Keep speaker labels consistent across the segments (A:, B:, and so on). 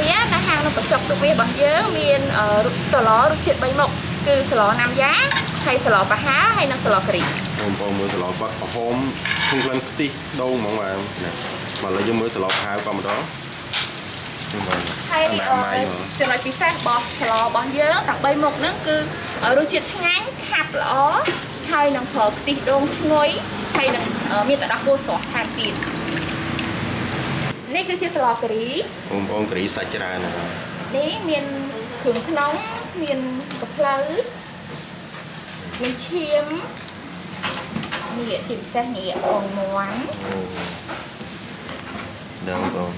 A: นี้นะฮะเราประจบตัวเมียบอกเยอะมีสล้อรูเฉียดใบหมกคือสล้อน้ำยาhayสล้อปลาฮ้าhayน้ำสล้อกระดิ่ง
B: ผมมือสล้อปัดหอมทุ่งกลั่นตีโด่งมองมาเนี่ยมาเลยยังมือสล้อพายความđó
A: hayจะnói พิเศษบอกสล้อบอกเยอะตักใบหมกนั่นคือรูเฉียดช่างขับล้อhayน้ำเผาตีโด่งช่วยhayน้ำมีแต่ดักโบสอทานตีนนี่คือชื่อสลอกกรี
B: องกรีสัจจานะ
A: นี่มีนขึงขนมมีนกระเพลามีนเชียมมีจิ๋มแซ่บนี่อ่องม้วน
B: เดิมตรง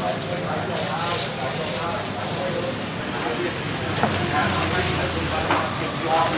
C: Hãy subscribe cho kênh Ghiền Mì Gõ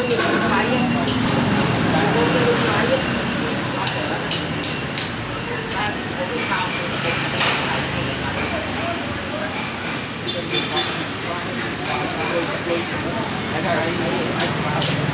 C: để không bỏ lỡ